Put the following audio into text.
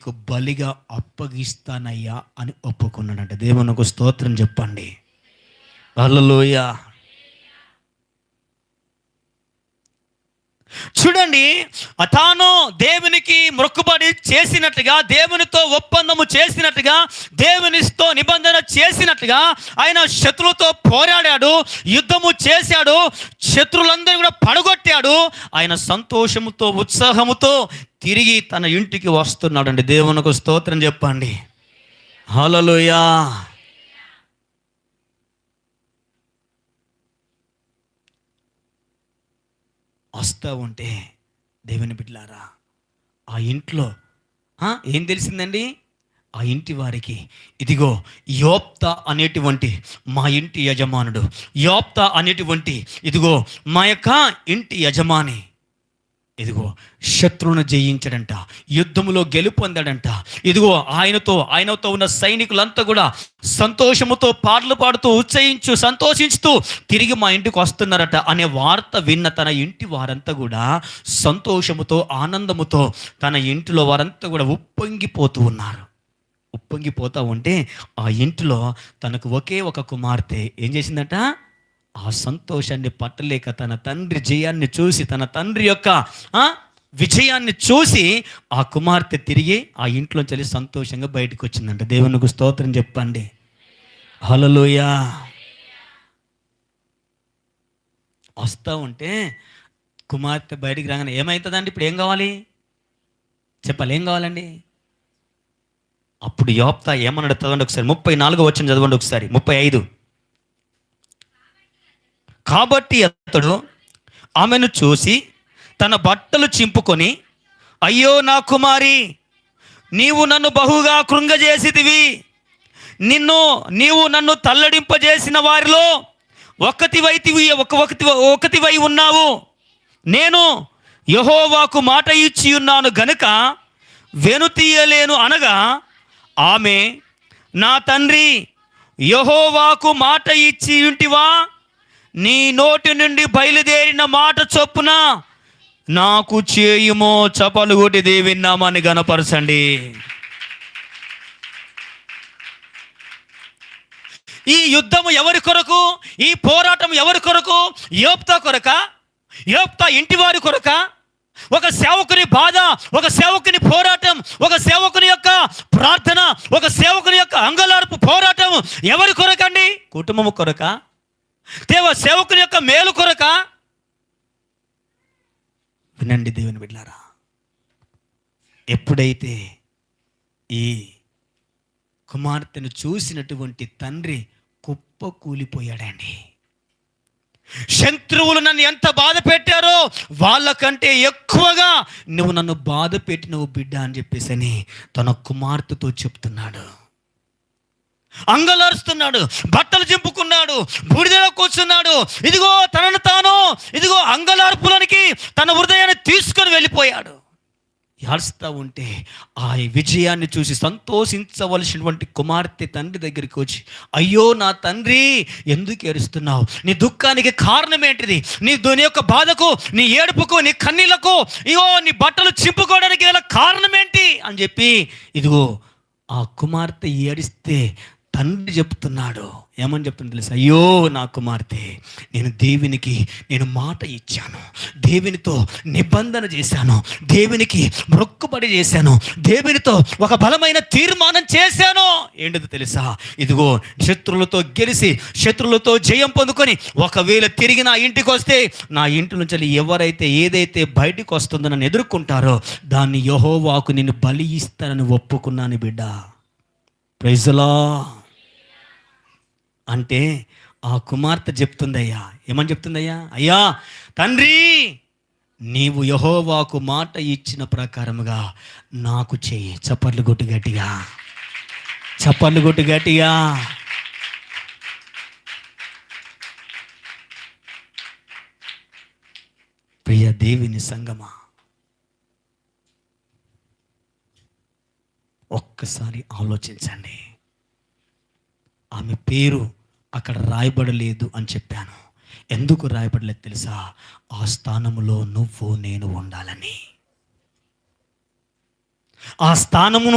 నీకు బలిగా అప్పగిస్తానయ్యా అని ఒప్పుకున్నాడంట. దేవునికి స్తోత్రం చెప్పండి. హల్లెలూయా. చూడండి, తాను దేవునికి మొక్కుబడి చేసినట్టుగా, దేవునితో ఒప్పందము చేసినట్టుగా, దేవునితో నిబంధన చేసినట్టుగా ఆయన శత్రువులతో పోరాడాడు, యుద్ధము చేశాడు, శత్రువులందరినీ కూడా పడగొట్టాడు. ఆయన సంతోషముతో ఉత్సాహముతో తిరిగి తన ఇంటికి వస్తున్నాడండి. దేవునికి స్తోత్రం చెప్పండి. హల్లెలూయా. వస్తూ ఉంటే దేవుని బిడ్డలారా, ఆ ఇంట్లో ఏం తెలిసిందండి? ఆ ఇంటి వారికి, ఇదిగో యోప్తా అనేటువంటి మా ఇంటి యజమానుడు, యోప్తా అనేటువంటి ఇదిగో మా యొక్క ఇంటి యజమాని ఇదిగో శత్రువును జయించాడంట, యుద్ధములో గెలుపొందాడంట. ఇదిగో ఆయనతో ఉన్న సైనికులంతా కూడా సంతోషముతో పాటలు పాడుతూ సంతోషించుతూ తిరిగి మా ఇంటికి వస్తున్నారట అనే వార్త విన్న తన ఇంటి వారంతా కూడా సంతోషముతో ఆనందముతో తన ఇంటిలో వారంతా కూడా ఉప్పొంగిపోతూ ఉన్నారు. ఉప్పొంగిపోతూ ఉంటే ఆ ఇంటిలో తనకు ఒకే ఒక కుమార్తె ఏం చేసిందట? ఆ సంతోషాన్ని పట్టలేక తన తండ్రి జయాన్ని చూసి, తన తండ్రి యొక్క విజయాన్ని చూసి ఆ కుమార్తె తిరిగి ఆ ఇంట్లోంచి వెళ్ళి సంతోషంగా బయటకు వచ్చిందంట. దేవునికి స్తోత్రం చెప్పండి. హల్లెలూయా. వస్తూ ఉంటే కుమార్తె బయటికి రాగానే ఏమవుతుందండి? ఇప్పుడు ఏం కావాలి చెప్పాలి? ఏం కావాలండి? అప్పుడు యోప్తా ఏమన్నాడు చదవండి ఒకసారి. 34 వచనం చదవండి ఒకసారి. 35. కాబట్టి అతడు ఆమెను చూసి తన బట్టలు చింపుకొని, అయ్యో నా కుమారి, నీవు నన్ను బహుగా కృంగజేసితివి, నీవు నన్ను తల్లడింపజేసిన వారిలో ఒకటివై ఉన్నావు. నేను యెహోవాకు మాట ఇచ్చి ఉన్నాను గనుక వెనుతీయలేను అనగా, ఆమె, నా తండ్రి, యెహోవాకు మాట ఇచ్చి ఉంటివా? నీ నోటి నుండి బయలుదేరిన మాట చొప్పున నాకు చేయుమో. చపలు కొట్టి దేవుని నామాన్ని గణపరచండి. ఈ యుద్ధము ఎవరి కొరకు? ఈ పోరాటం ఎవరి కొరకు? యోప్తా కొరక? యోప్తా ఇంటి వారి కొరక? ఒక సేవకుని బాధ, ఒక సేవకుని పోరాటం, ఒక సేవకుని యొక్క ప్రార్థన, ఒక సేవకుని యొక్క అంగలార్పు పోరాటం ఎవరి కొరకండి? కుటుంబము కొరక? సేవకుని యొక్క మేలు కొరక? వినండి దేవుని బిడ్డలారా, ఎప్పుడైతే ఈ కుమార్తెను చూసినటువంటి తండ్రి కుప్ప కూలిపోయాడండి. శత్రువులు నన్ను ఎంత బాధ పెట్టారో వాళ్ళకంటే ఎక్కువగా నువ్వు నన్ను బాధ పెట్టినవు బిడ్డ అని చెప్పేసి తన కుమార్తెతో చెప్తున్నాడు. అంగలారుస్తున్నాడు, బట్టలు చింపుకున్నాడు, బూడిదలో కూర్చున్నాడు. ఇదిగో తనను తాను ఇదిగో అంగలార్పులనికి తన హృదయాన్ని తీసుకొని వెళ్ళిపోయాడు. ఏడుస్తూ ఉంటే ఆ విజయాన్ని చూసి సంతోషించవలసినటువంటి కుమార్తె తండ్రి దగ్గరికి వచ్చి, అయ్యో నా తండ్రి, ఎందుకు ఏడుస్తున్నావు? నీ దుఃఖానికి కారణం ఏంటిది? నీ యొక్క బాధకు, నీ ఏడుపుకు, నీ కన్నీళ్లకు, ఇగో నీ బట్టలు చింపుకోవడానికి గల కారణం ఏంటి అని చెప్పి ఇదిగో ఆ కుమార్తె ఏడిస్తే తండ్రి చెప్తున్నాడు. ఏమని చెప్తుంది తెలుసా? అయ్యో నా కుమార్తె, నేను మాట ఇచ్చాను, దేవునితో నిబంధన చేశాను, దేవునికి మొక్కుబడి చేశాను, దేవునితో ఒక బలమైన తీర్మానం చేశాను. ఏంటిది తెలుసా? ఇదిగో శత్రువులతో గెలిచి, శత్రువులతో జయం పొందుకొని ఒకవేళ తిరిగి నా ఇంటికి వస్తే, నా ఇంటి నుంచి ఎవరైతే ఏదైతే బయటికి వస్తుందో నన్ను ఎదుర్కొంటారో దాన్ని యెహోవాకు నేను బలి ఇస్తానని ఒప్పుకున్నాను బిడ్డ. Praise the lord. అంటే ఆ కుమార్తె చెప్తుందయ్యా, ఏమని చెప్తుందయ్యా? అయ్యా తండ్రి, నీవు యెహోవాకు మాట ఇచ్చిన ప్రకారముగా నాకు చెయ్యి. చప్పట్లు కొట్టు గట్టిగా, చప్పట్లు కొట్టు గట్టిగా. ప్రియ దేవుని సంగమా, ఒక్కసారి ఆలోచించండి. ఆమె పేరు అక్కడ రాయబడలేదు అని చెప్పాను. ఎందుకు రాయబడలేదు తెలుసా? ఆ స్థానములో నువ్వు నేను ఉండాలని. ఆ స్థానమును